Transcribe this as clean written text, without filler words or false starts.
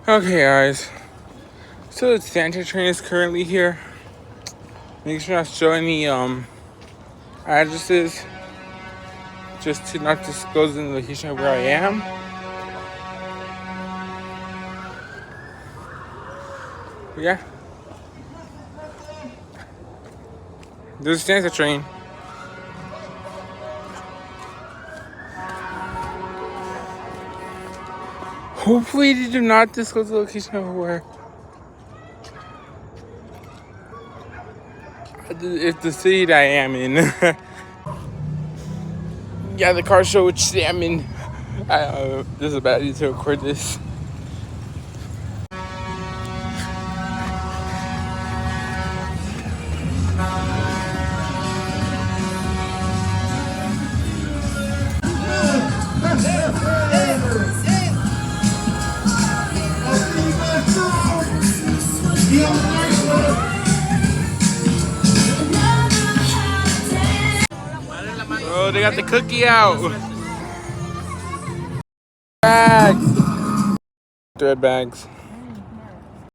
Okay, guys. So the Santa train is currently here. Make sure not to show any addresses, just to not disclose the location of where I am. But yeah, there's a Santa train. Hopefully, they do not disclose the location of where. It's the city that I am in. Yeah, the car show which city I'm in. This is a bad idea to record this. Oh, they got the cookie out. Bags. Thread bags.